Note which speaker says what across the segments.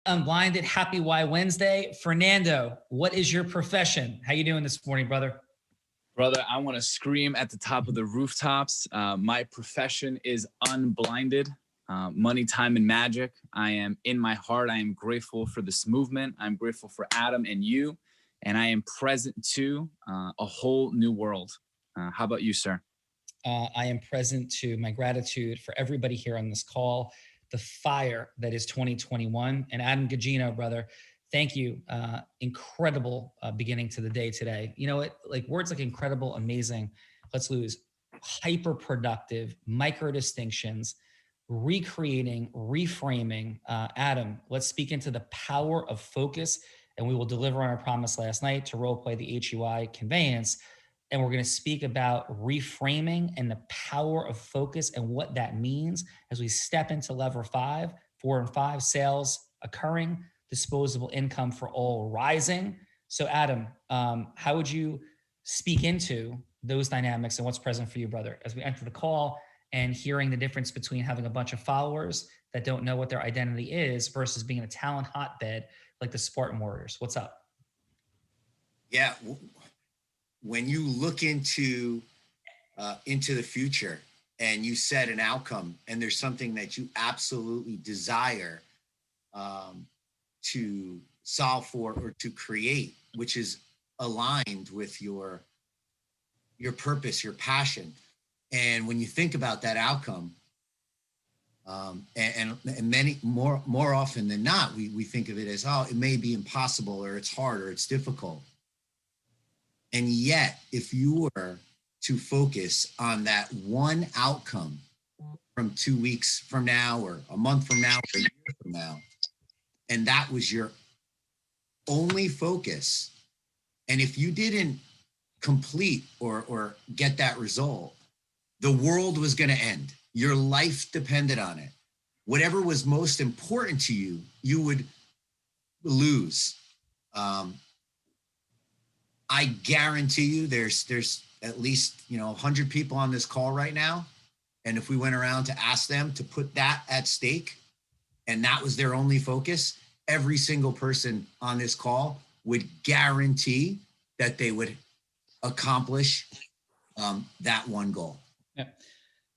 Speaker 1: Unblinded, happy Y Wednesday. Fernando, what is your profession? How you doing this morning, brother?
Speaker 2: Brother, I want to scream at the top of the rooftops. My profession is unblinded. Money, time, and magic. I am in my heart. I am grateful for this movement. I'm grateful for Adam and you, and I am present to a whole new world. How about you, sir?
Speaker 1: I am present to my gratitude for everybody here on this call, the fire that is 2021. And Adam Gugino, brother, thank you. Incredible beginning to the day today. You know what? Like words like incredible, amazing. Let's lose. Hyper productive, micro distinctions, recreating, reframing. Adam, let's speak into the power of focus, and we will deliver on our promise last night to role play the HUI conveyance. And we're going to speak about reframing and the power of focus and what that means as we step into lever 5, 4, and 5, sales occurring, disposable income for all rising. So Adam, how would you speak into those dynamics and what's present for you, brother, as we enter the call and hearing the difference between having a bunch of followers that don't know what their identity is versus being a talent hotbed like the Spartan Warriors? What's up?
Speaker 3: Yeah. When you look into the future and you set an outcome and there's something that you absolutely desire to solve for or to create, which is aligned with your purpose, your passion. And when you think about that outcome, and many more often than not, we think of it as, oh, it may be impossible or it's hard or it's difficult. And yet, if you were to focus on that one outcome from 2 weeks from now or a month from now or a year from now, and that was your only focus, and if you didn't complete or get that result, the world was going to end. Your life depended on it. Whatever was most important to you, you would lose. I guarantee you there's at least 100 people on this call right now. And if we went around to ask them to put that at stake and that was their only focus, every single person on this call would guarantee that they would accomplish that one goal.
Speaker 1: Yeah.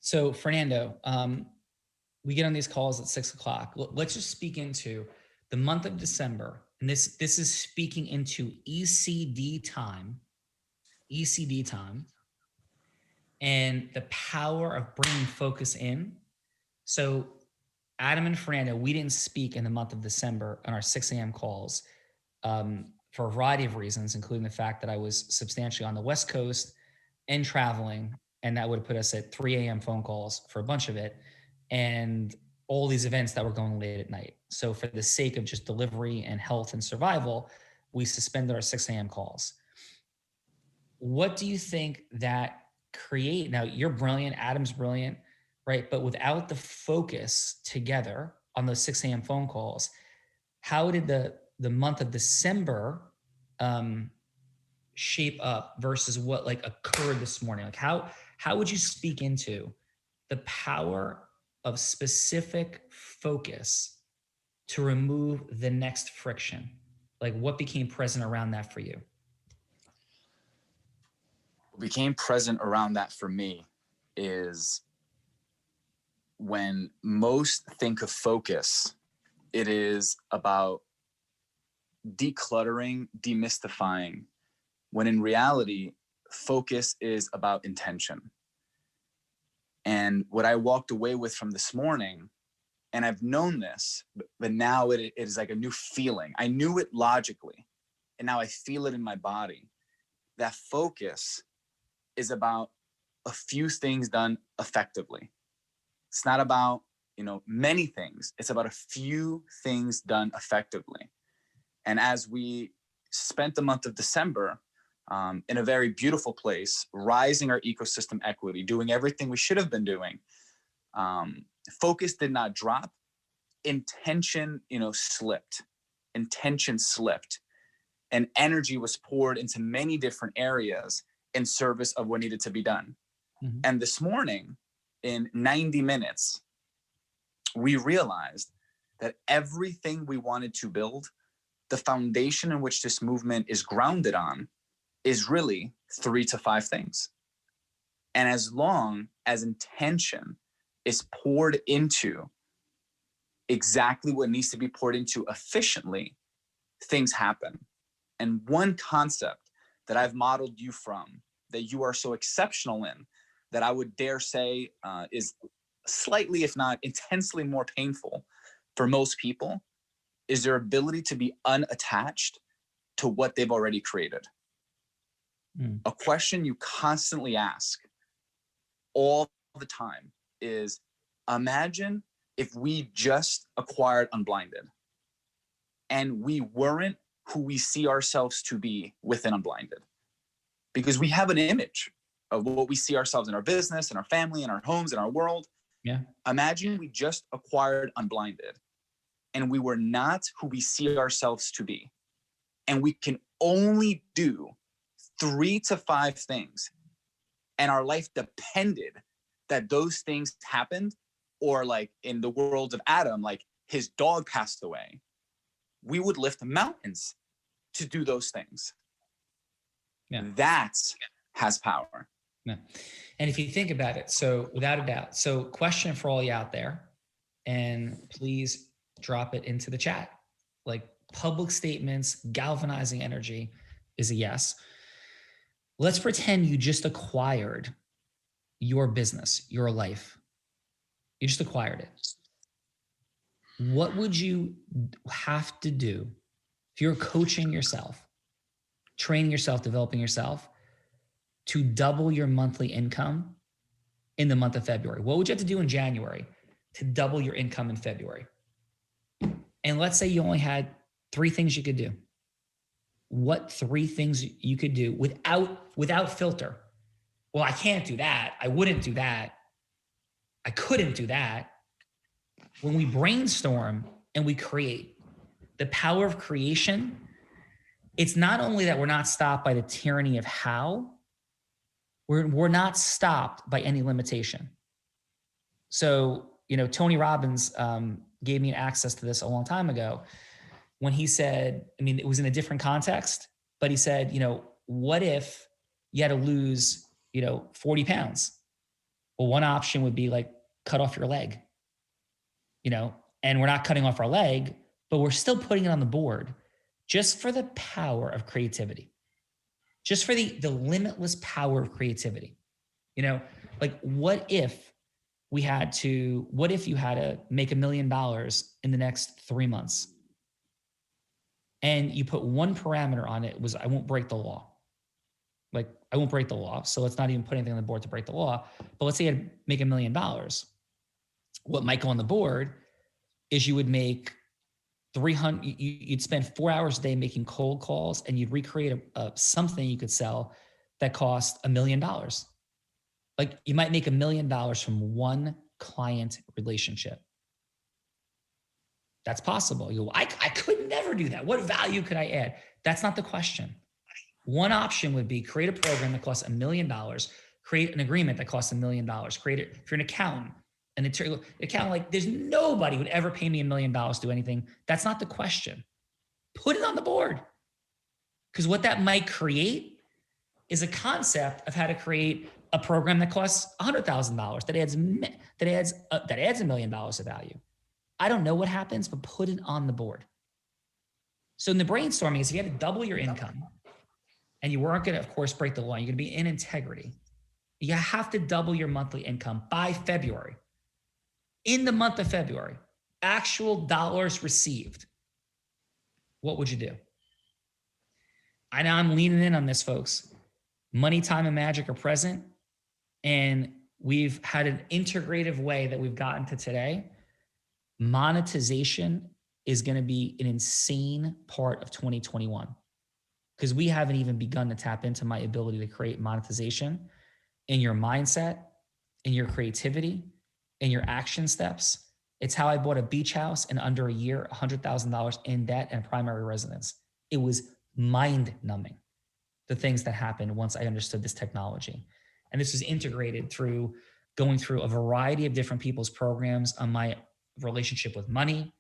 Speaker 1: So Fernando, we get on these calls at 6 o'clock. Let's just speak into the month of December. And this is speaking into ECD time, and the power of bringing focus in. So Adam and Fernando, we didn't speak in the month of December on our 6 a.m. calls for a variety of reasons, including the fact that I was substantially on the West Coast and traveling, and that would have put us at 3 a.m. phone calls for a bunch of it, and all these events that were going late at night. So for the sake of just delivery and health and survival, we suspended our 6 a.m. calls. What do you think that create? Now, you're brilliant, Adam's brilliant, right? But without the focus together on those 6 a.m. phone calls, how did the month of December shape up versus what like occurred this morning? Like how would you speak into the power of specific focus to remove the next friction? Like what became present around that for you?
Speaker 2: What became present around that for me is when most think of focus, it is about decluttering, demystifying, when in reality, focus is about intention. And what I walked away with from this morning, and I've known this, but now it is like a new feeling. I knew it logically, and now I feel it in my body. That focus is about a few things done effectively. It's not about, many things. It's about a few things done effectively. And as we spent the month of December in a very beautiful place, rising our ecosystem equity, doing everything we should have been doing, focus did not drop. Intention, slipped. Intention slipped. And energy was poured into many different areas in service of what needed to be done. Mm-hmm. And this morning, in 90 minutes, we realized that everything we wanted to build, the foundation in which this movement is grounded on, is really 3 to 5 things. And as long as intention is poured into exactly what needs to be poured into efficiently, things happen. And one concept that I've modeled you from, that you are so exceptional in, that I would dare say is slightly, if not intensely more painful for most people, is their ability to be unattached to what they've already created. A question you constantly ask all the time is, imagine if we just acquired Unblinded and we weren't who we see ourselves to be within Unblinded. Because we have an image of what we see ourselves in our business, in our family, in our homes, in our world.
Speaker 1: Yeah.
Speaker 2: Imagine we just acquired Unblinded and we were not who we see ourselves to be. And we can only do 3 to 5 things. And our life depended that those things happened, or like in the world of Adam, like his dog passed away. We would lift mountains to do those things.
Speaker 1: Yeah.
Speaker 2: That has power.
Speaker 1: Yeah. And if you think about it, so without a doubt, so question for all you out there, and please drop it into the chat. Like, public statements, galvanizing energy is a yes. Let's pretend you just acquired your business, your life. You just acquired it. What would you have to do if you're coaching yourself, training yourself, developing yourself to double your monthly income in the month of February? What would you have to do in January to double your income in February? And let's say you only had 3 things you could do. What 3 things you could do without filter? Well, I can't do that. I wouldn't do that. I couldn't do that. When we brainstorm and we create, the power of creation, it's not only that we're not stopped by the tyranny of how, we're not stopped by any limitation. So, Tony Robbins gave me access to this a long time ago when he said, I mean, it was in a different context, but he said, what if you had to lose, 40 pounds? Well, one option would be like cut off your leg, and we're not cutting off our leg, but we're still putting it on the board just for the power of creativity, just for the limitless power of creativity. Like what if you had to make $1 million in the next 3 months? And you put one parameter on it, was I won't break the law. Like, I won't break the law. So let's not even put anything on the board to break the law. But let's say you make $1 million. What might go on the board is you would make 300, you'd spend 4 hours a day making cold calls, and you'd recreate something you could sell that cost $1 million. Like, you might make $1 million from one client relationship. That's possible. You go, I could never do that. What value could I add? That's not the question. One option would be create a program that costs $1 million, create an agreement that costs $1 million, create it. If you're an accountant, like there's nobody would ever pay me $1 million to do anything. That's not the question. Put it on the board. Because what that might create is a concept of how to create a program that costs $100,000 that adds $1 million of value. I don't know what happens, but put it on the board. So in the brainstorming is, if you had to double your income and you weren't going to, of course, break the law, you're going to be in integrity. You have to double your monthly income by February. In the month of February, actual dollars received. What would you do? I know I'm leaning in on this, folks. Money, time, and magic are present. And we've had an integrative way that we've gotten to today. Monetization is going to be an insane part of 2021, because we haven't even begun to tap into my ability to create monetization in your mindset, in your creativity, in your action steps. It's how I bought a beach house in under a year, $100,000 in debt and primary residence. It was mind-numbing, the things that happened once I understood this technology. And this was integrated through going through a variety of different people's programs on my relationship with money,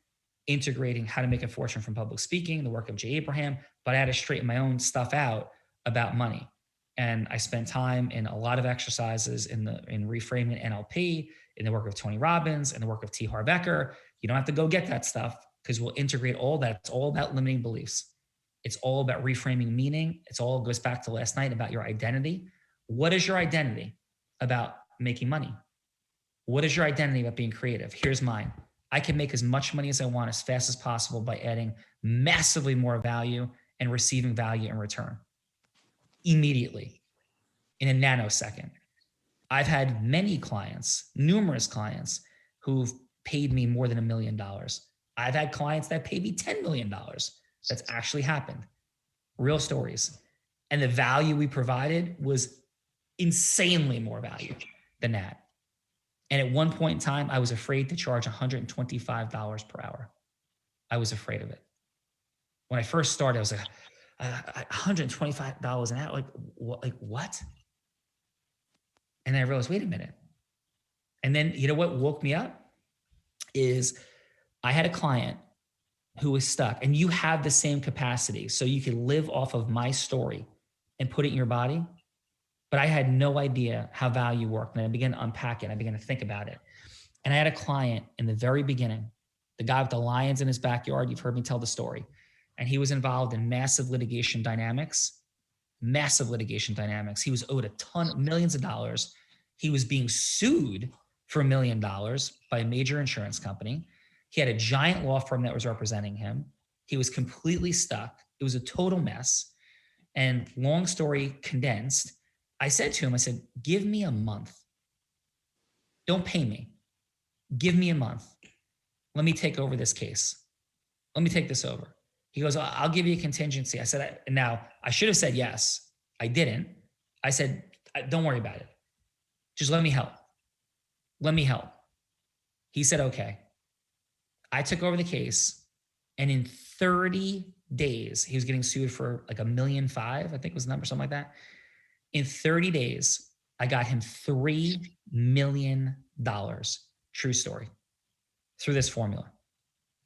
Speaker 1: integrating how to make a fortune from public speaking, the work of Jay Abraham, but I had to straighten my own stuff out about money. And I spent time in a lot of exercises in reframing NLP, in the work of Tony Robbins, and the work of T. Harv Eker. You don't have to go get that stuff because we'll integrate all that. It's all about limiting beliefs. It's all about reframing meaning. It's all goes back to last night about your identity. What is your identity about making money? What is your identity about being creative? Here's mine. I can make as much money as I want as fast as possible by adding massively more value and receiving value in return immediately in a nanosecond. I've had many clients, numerous clients who've paid me more than $1 million. I've had clients that paid me $10 million. That's actually happened. Real stories. And the value we provided was insanely more value than that. And at one point in time, I was afraid to charge $125 per hour. I was afraid of it. When I first started, I was like, $125 an hour? Like what? And then I realized, wait a minute. And then, you know what woke me up is I had a client who was stuck, and you have the same capacity. So you can live off of my story and put it in your body. But I had no idea how value worked. And I began to unpack it. I began to think about it. And I had a client in the very beginning, the guy with the lions in his backyard. You've heard me tell the story. And he was involved in massive litigation dynamics. He was owed millions of dollars. He was being sued for $1 million by a major insurance company. He had a giant law firm that was representing him. He was completely stuck. It was a total mess. And long story condensed, I said to him, I said, give me a month. Don't pay me. Give me a month. Let me take over this case. Let me take this over. He goes, I'll give you a contingency. I said, now I should have said yes. I didn't. I said, don't worry about it. Just let me help. Let me help. He said, okay. I took over the case, and in 30 days, he was getting sued for like $1.5 million, I think was the number, something like that. In 30 days, I got him $3 million. True story. Through this formula.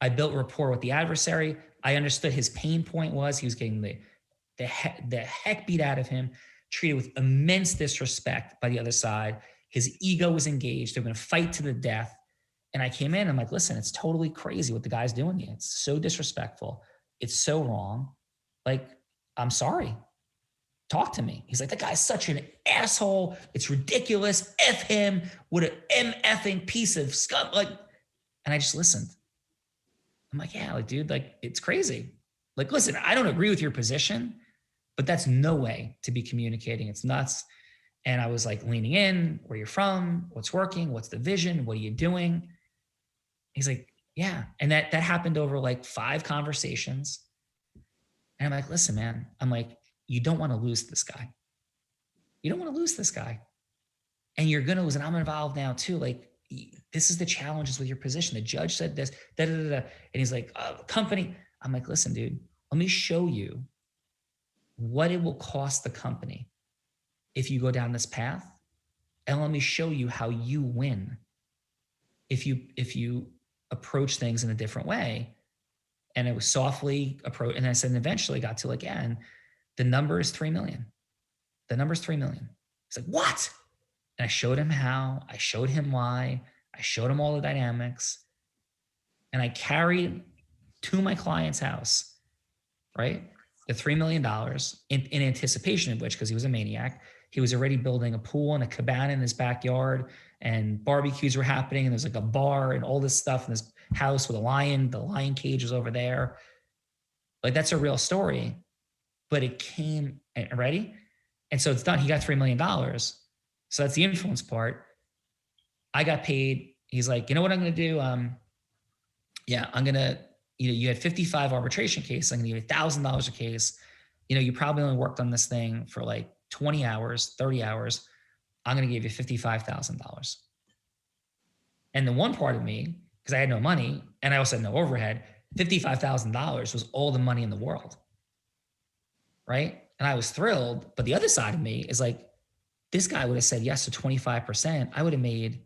Speaker 1: I built rapport with the adversary. I understood his pain point was he was getting the heck beat out of him, treated with immense disrespect by the other side. His ego was engaged. They're going to fight to the death. And I came in, I'm like, listen, it's totally crazy what the guy's doing here. It's so disrespectful. It's so wrong. Like, I'm sorry. Talk to me. He's like, that guy's such an asshole. It's ridiculous. F him. What an MFing piece of scum. Like, and I just listened. I'm like, yeah, like, dude, like, it's crazy. Like, listen, I don't agree with your position, but that's no way to be communicating. It's nuts. And I was like leaning in, where you're from, what's working, what's the vision, what are you doing? He's like, yeah. And that happened over like 5 conversations. And I'm like, listen, man, I'm like, you don't want to lose this guy. You don't want to lose this guy. And you're going to lose, and I'm involved now too. Like, this is the challenges with your position. The judge said this, da, da, da, da. And he's like, company. I'm like, listen, dude, let me show you what it will cost the company if you go down this path. And let me show you how you win if you approach things in a different way. And it was softly approach. And I said, and eventually got to like, yeah, and the number is 3 million. The number is 3 million. He's like, what? And I showed him how, I showed him why, I showed him all the dynamics. And I carried to my client's house, right? The $3 million in anticipation of which, because he was a maniac, he was already building a pool and a cabana in his backyard, and barbecues were happening. And there's like a bar and all this stuff in this house with a lion. The lion cage was over there. Like, that's a real story, but it came ready. And so it's done. He got $3 million. So that's the influence part. I got paid. He's like, you know what I'm going to do? I'm going to, you had 55 arbitration cases. I'm going to give you $1,000 a case. You probably only worked on this thing for like 20 hours, 30 hours. I'm going to give you $55,000. And the one part of me, because I had no money and I also had no overhead, $55,000 was all the money in the world. Right. And I was thrilled. But the other side of me is like, this guy would have said yes to 25%. I would have made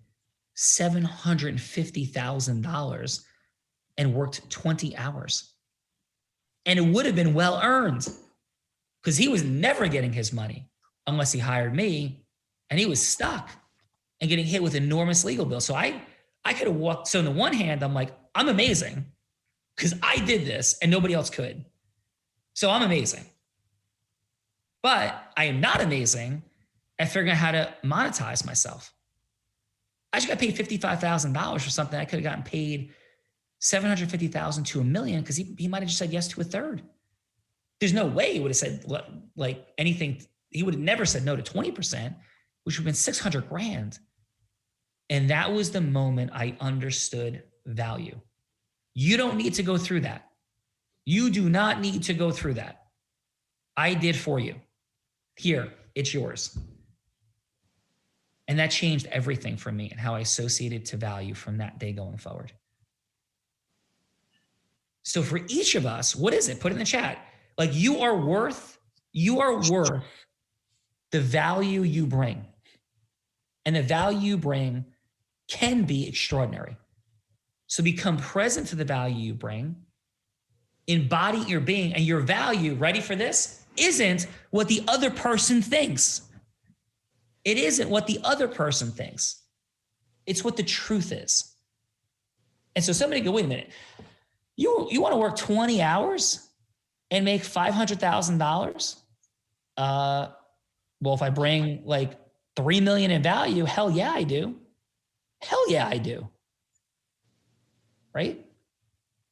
Speaker 1: $750,000. and worked 20 hours. And it would have been well earned because he was never getting his money unless he hired me, and he was stuck and getting hit with enormous legal bills. So I could have walked. So on the one hand, I'm like, I'm amazing because I did this and nobody else could. So I'm amazing. But I am not amazing at figuring out how to monetize myself. I just got paid $55,000 for something I could have gotten paid $750,000 to $1 million because he might have just said yes to a third. There's no way he would have said like anything. He would have never said no to 20%, which would have been 600 grand. And that was the moment I understood value. You don't need to go through that. You do not need to go through that. I did for you. Here, it's yours. And that changed everything for me and how I associated to value from that day going forward. So for each of us, what is it? Put it in the chat. Like you are worth the value you bring. And the value you bring can be extraordinary. So become present to the value you bring, embody your being, and your value, ready for this, isn't what the other person thinks. It isn't what the other person thinks. It's what the truth is. And so somebody go, wait a minute, you want to work 20 hours and make $500,000? Well, if I bring like 3 million in value, hell yeah, I do. Hell yeah, I do. Right?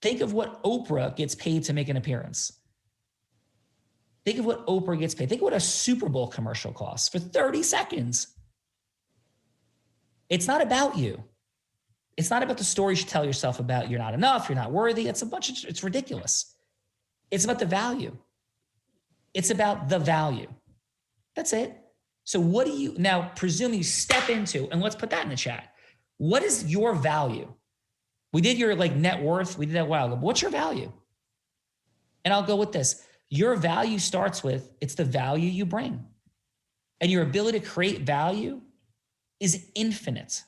Speaker 1: Think of what Oprah gets paid to make an appearance. Think of what Oprah gets paid. Think of what a Super Bowl commercial costs for 30 seconds. It's not about you. It's not about the stories you tell yourself about you're not enough, you're not worthy. It's ridiculous. It's about the value. It's about the value. That's it. So what do you, now presume you step into, and let's put that in the chat. What is your value? We did your like net worth. We did that a while ago. But what's your value? And I'll go with this. Your value starts with, it's the value you bring. And your ability to create value is infinite.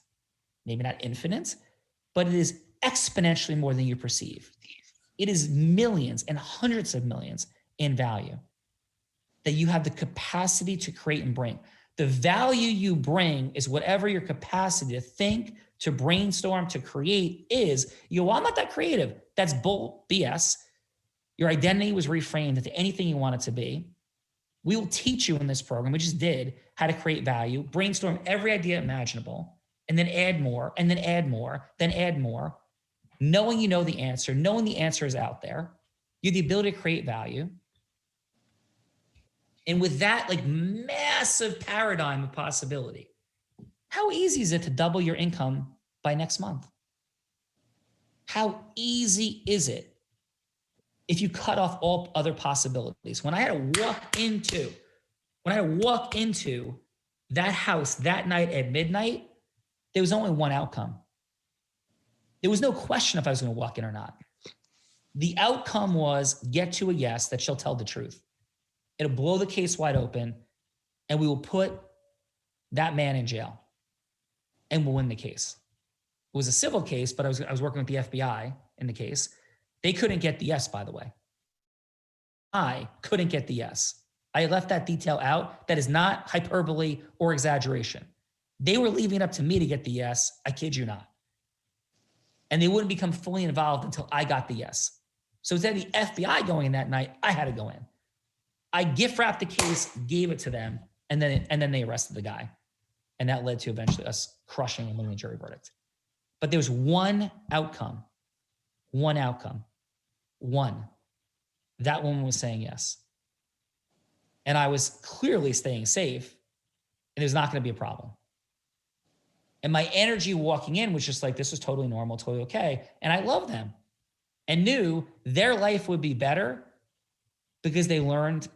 Speaker 1: Maybe not infinite, but it is exponentially more than you perceive. It is millions and hundreds of millions in value that you have the capacity to create and bring. The value you bring is whatever your capacity to think, to brainstorm, to create is. Well, I'm not that creative. That's bull BS. Your identity was reframed into anything you want it to be. We will teach you in this program, we just did, how to create value, brainstorm every idea imaginable, and then add more, and then add more, then add more, knowing you know the answer, knowing the answer is out there. You have the ability to create value. And with that like massive paradigm of possibility, how easy is it to double your income by next month? How easy is it if you cut off all other possibilities? When I had to walk into that house that night at midnight, there was only one outcome. There was no question if I was going to walk in or not. The outcome was get to a yes that she'll tell the truth. It'll blow the case wide open, and we will put that man in jail, and we'll win the case. It was a civil case, but I was working with the FBI in the case. They couldn't get the yes, by the way. I couldn't get the yes. I left that detail out. That is not hyperbole or exaggeration. They were leaving it up to me to get the yes. I kid you not. And they wouldn't become fully involved until I got the yes. So instead of the FBI going in that night, I had to go in. I gift wrapped the case, gave it to them, and then they arrested the guy. And that led to eventually us crushing and winning the jury verdict. But there was one outcome. That woman was saying yes. And I was clearly staying safe, and there's not going to be a problem. And my energy walking in was just like, this is totally normal, totally okay. And I love them and knew their life would be better because they learned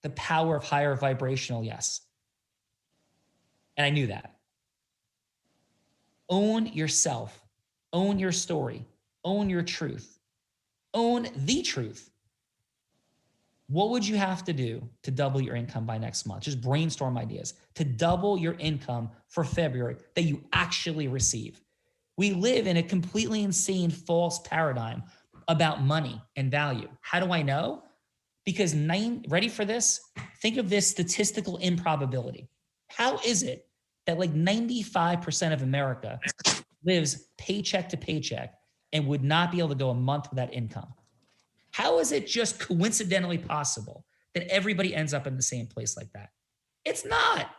Speaker 1: the power of higher vibrational yes. And I knew that. Own yourself, own your story, own your truth, own the truth. What would you have to do to double your income by next month? Just brainstorm ideas to double your income for February that you actually receive. We live in a completely insane false paradigm about money and value. How do I know? Because ready for this? Think of this statistical improbability. How is it that like 95% of America lives paycheck to paycheck and would not be able to go a month without income? How is it just coincidentally possible that everybody ends up in the same place like that? It's not.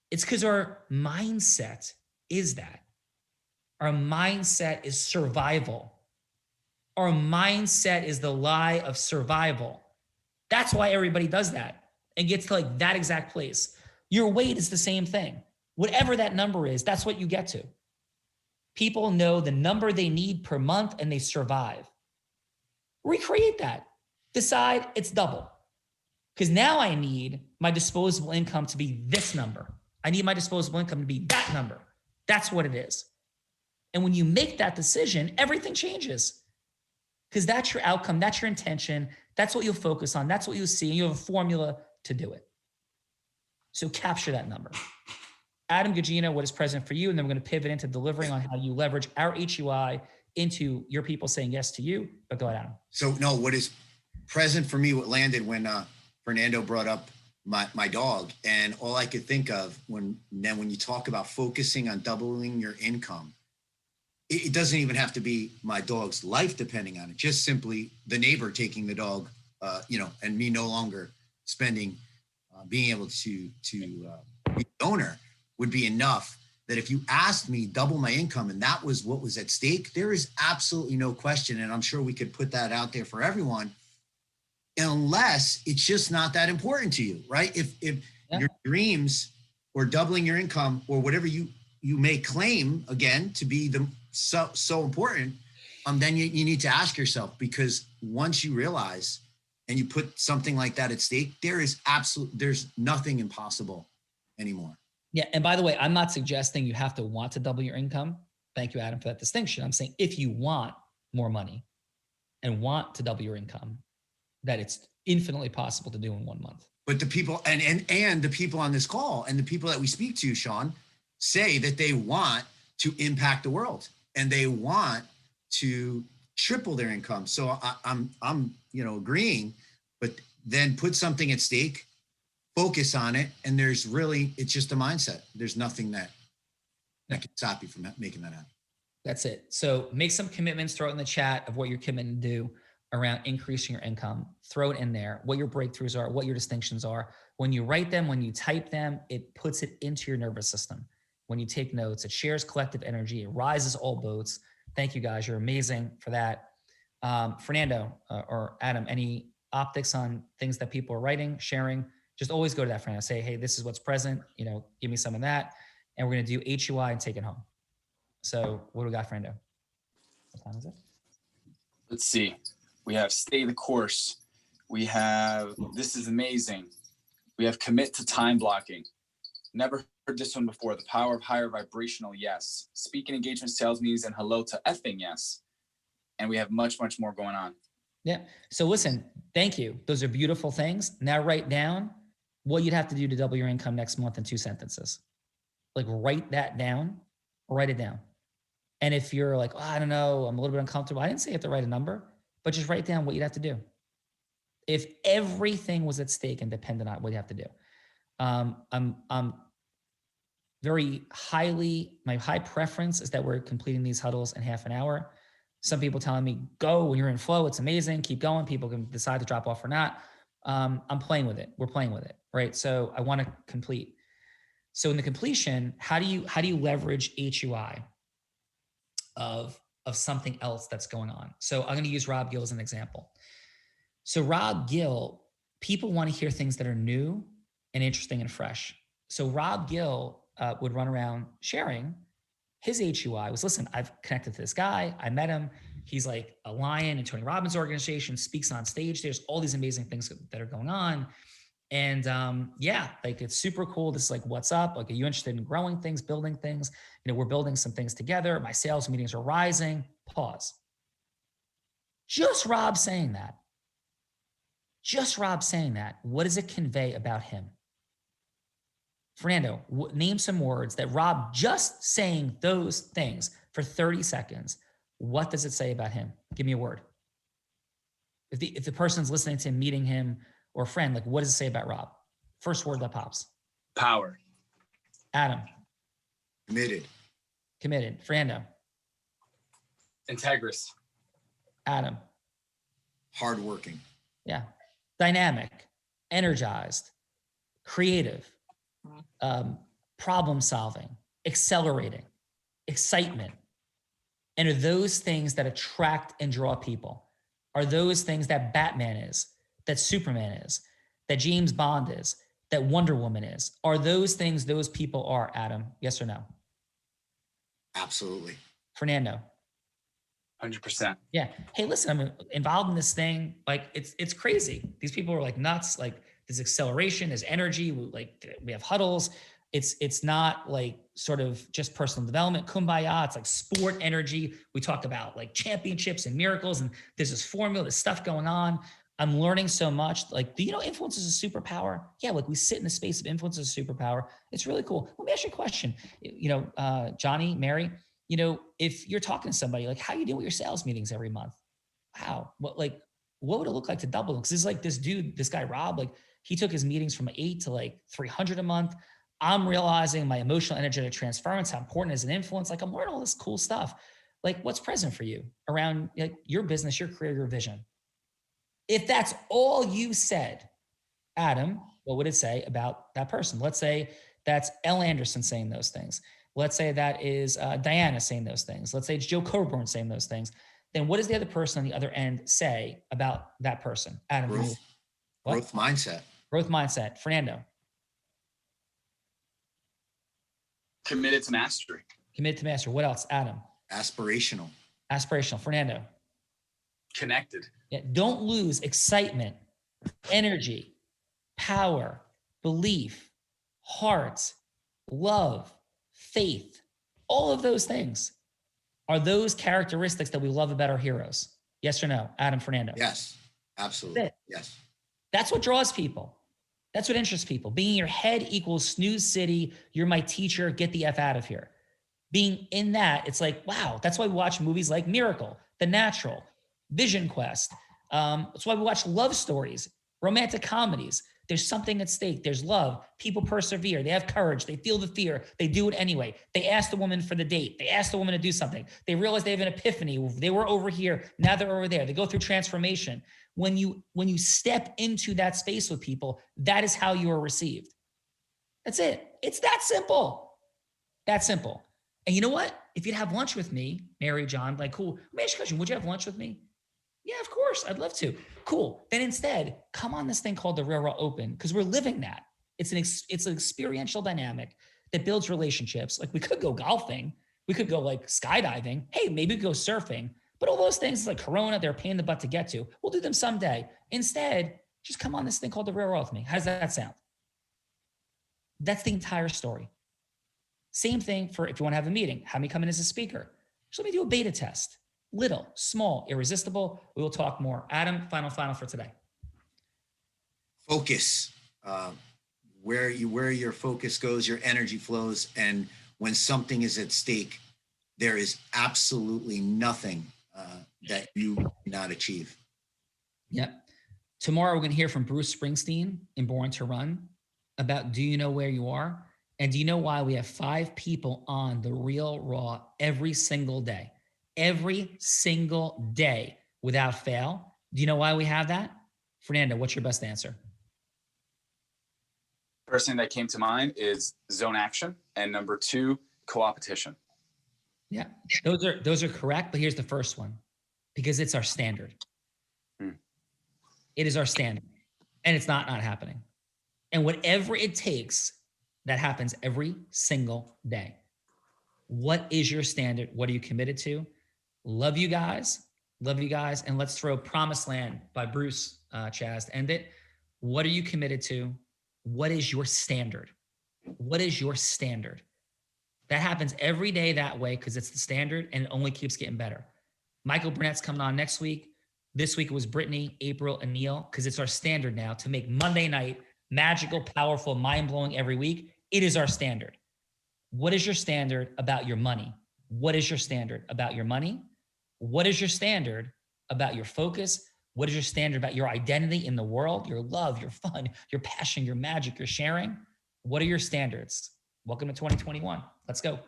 Speaker 1: It's because our mindset is that. Our mindset is survival. Our mindset is the lie of survival. That's why everybody does that and gets to like that exact place. Your weight is the same thing. Whatever that number is, that's what you get to. People know the number they need per month and they survive. Recreate that. Decide it's double. Because now I need my disposable income to be this number. I need my disposable income to be that number. That's what it is. And when you make that decision, everything changes. Because that's your outcome, that's your intention, that's what you'll focus on, that's what you'll see, and you have a formula to do it. So capture that number. Adam Gugino, what is present for you? And then we're going to pivot into delivering on how you leverage our HUI into your people saying yes to you. But go ahead, Adam.
Speaker 3: So no, what is present for me, what landed when Fernando brought up my dog, and all I could think of when you talk about focusing on doubling your income, it doesn't even have to be my dog's life depending on it. Just simply the neighbor taking the dog, and me no longer spending, being able to be the owner would be enough. That if you asked me double my income and that was what was at stake, there is absolutely no question. And I'm sure we could put that out there for everyone, unless it's just not that important to you, right? If your dreams or doubling your income or whatever you may claim again to be so important, then you need to ask yourself, because once you realize and you put something like that at stake, there's nothing impossible anymore.
Speaker 1: Yeah. And by the way, I'm not suggesting you have to want to double your income. Thank you, Adam, for that distinction. I'm saying if you want more money and want to double your income, that it's infinitely possible to do in 1 month.
Speaker 3: But the people and the people on this call and the people that we speak to, Sean, say that they want to impact the world and they want to triple their income. So I'm agreeing, but then put something at stake, focus on it, and it's just a mindset. There's nothing that can stop you from making that happen.
Speaker 1: That's it. So make some commitments, throw it in the chat of what you're committing to do around increasing your income. Throw it in there, what your breakthroughs are, what your distinctions are. When you write them, when you type them, it puts it into your nervous system. When you take notes, it shares collective energy. It rises all boats. Thank you guys. You're amazing for that. Fernando or Adam, any optics on things that people are writing, sharing? Just always go to that, Fernando. Say, hey, this is what's present. Give me some of that. And we're going to do HUI and take it home. So what do we got, Fernando? What time is it?
Speaker 2: Let's see. We have stay the course. We have, this is amazing. We have commit to time blocking. Never heard this one before. The power of higher vibrational yes. Speaking engagement sales meetings and hello to effing yes. And we have much, much more going on.
Speaker 1: Yeah. So listen, thank you. Those are beautiful things. Now write down what you'd have to do to double your income next month in 2 sentences. Like write that down, write it down. And if you're like, I don't know, I'm a little bit uncomfortable. I didn't say you have to write a number, but just write down what you'd have to do. If everything was at stake and dependent on what you have to do. I'm very my high preference is that we're completing these huddles in half an hour. Some people telling me, go when you're in flow, it's amazing, keep going. People can decide to drop off or not. I'm playing with it. We're playing with it, right? So I want to complete. So in the completion, how do you leverage HUI of something else that's going on? So I'm going to use Rob Gill as an example. So Rob Gill, people want to hear things that are new and interesting and fresh. So Rob Gill would run around sharing his HUI was, listen, I've connected to this guy. I met him. He's like a lion in Tony Robbins' organization, speaks on stage. There's all these amazing things that are going on. And like it's super cool. This is like, what's up? Like, are you interested in growing things, building things? We're building some things together. My sales meetings are rising. Pause. Just Rob saying that. What does it convey about him? Fernando, name some words that Rob just saying those things for 30 seconds. What does it say about him? Give me a word. If the person's listening to him, meeting him, or a friend, like, what does it say about Rob? First word that pops.
Speaker 2: Power.
Speaker 1: Adam.
Speaker 3: Committed.
Speaker 1: Committed. Fernando.
Speaker 2: Integrous.
Speaker 1: Adam.
Speaker 3: Hardworking.
Speaker 1: Yeah. Dynamic. Energized. Creative. Problem solving. Accelerating. Excitement. And are those things that attract and draw people? Are those things that Batman is, that Superman is, that James Bond is, that Wonder Woman is? Are those things those people are, Adam? Yes or no?
Speaker 3: Absolutely.
Speaker 1: Fernando.
Speaker 2: 100%.
Speaker 1: Yeah. Hey, listen, I'm involved in this thing. Like, it's crazy. These people are like nuts. Like, there's acceleration, there's energy. We have huddles. It's not like sort of just personal development, kumbaya. It's like sport energy. We talk about like championships and miracles, and there's this formula, this stuff going on. I'm learning so much. Like, do you know influence is a superpower? Yeah, like we sit in the space of influence as a superpower. It's really cool. Let me ask you a question. Johnny, Mary, if you're talking to somebody, like, how you doing with your sales meetings every month? Wow. What would it look like to double them? Because it's like this guy, Rob, like he took his meetings from 8 to like 300 a month. I'm realizing my emotional energetic transference, how important is an influence. Like, I'm learning all this cool stuff. Like, what's present for you around like your business, your career, your vision? If that's all you said, Adam, what would it say about that person? Let's say that's Elle Anderson saying those things. Let's say that is Diana saying those things. Let's say it's Joe Coburn saying those things. Then what does the other person on the other end say about that person? Adam,
Speaker 3: growth mindset.
Speaker 1: Growth mindset. Fernando.
Speaker 2: Committed to mastery.
Speaker 1: Committed to mastery. What else? Adam.
Speaker 3: Aspirational.
Speaker 1: Aspirational. Fernando.
Speaker 2: Connected.
Speaker 1: Yeah. Don't lose excitement, energy, power, belief, heart, love, faith. All of those things are those characteristics that we love about our heroes. Yes or no? Adam, Fernando.
Speaker 3: Yes, absolutely. Yes.
Speaker 1: That's what draws people. That's what interests people. Being in your head equals snooze city. You're my teacher. Get the F out of here. Being in that, it's like, wow. That's why we watch movies like Miracle, The Natural, Vision Quest. That's why we watch love stories, romantic comedies. There's something at stake. There's love. People persevere. They have courage. They feel the fear. They do it anyway. They ask the woman for the date. They ask the woman to do something. They realize they have an epiphany. They were over here. Now they're over there. They go through transformation. When you step into that space with people, that is how you are received. That's it. It's that simple. That simple. And you know what? If you'd have lunch with me, Mary, John, like, cool. Let me ask you a question. Would you have lunch with me? Yeah, of course. I'd love to. Cool. Then instead, come on this thing called the Real Raw Open, because we're living that. It's an experiential dynamic that builds relationships. Like, we could go golfing. We could go like skydiving. Hey, maybe we could go surfing. But all those things like Corona, they're a pain in the butt to get to. We'll do them someday. Instead, just come on this thing called the Real Raw with me. How does that sound? That's the entire story. Same thing for if you want to have a meeting. Have me come in as a speaker. Just let me do a beta test. Little, small, irresistible. We will talk more. Adam, final for today.
Speaker 3: Focus. Where your focus goes, your energy flows. And when something is at stake, there is absolutely nothing that you cannot achieve.
Speaker 1: Yep. Tomorrow, we're going to hear from Bruce Springsteen in Born to Run about, do you know where you are? And do you know why we have 5 people on the Real Raw every single day? Every single day without fail. Do you know why we have that? Fernando, what's your best answer?
Speaker 2: First thing that came to mind is zone action. And number 2, co-opetition.
Speaker 1: Yeah, those are correct. But here's the first one, because it's our standard. It is our standard, and it's not happening. And whatever it takes, that happens every single day. What is your standard? What are you committed to? Love you guys. And let's throw Promised Land by Bruce Chaz to end it. What are you committed to? What is your standard? What is your standard? That happens every day that way because it's the standard and it only keeps getting better. Michael Burnett's coming on next week. This week it was Brittany, April, and Neil, because it's our standard now to make Monday night magical, powerful, mind-blowing every week. It is our standard. What is your standard about your money, What is your standard about your money? What is your standard about your focus? What is your standard about your identity in the world, your love, your fun, your passion, your magic, your sharing? What are your standards? Welcome to 2021. Let's go.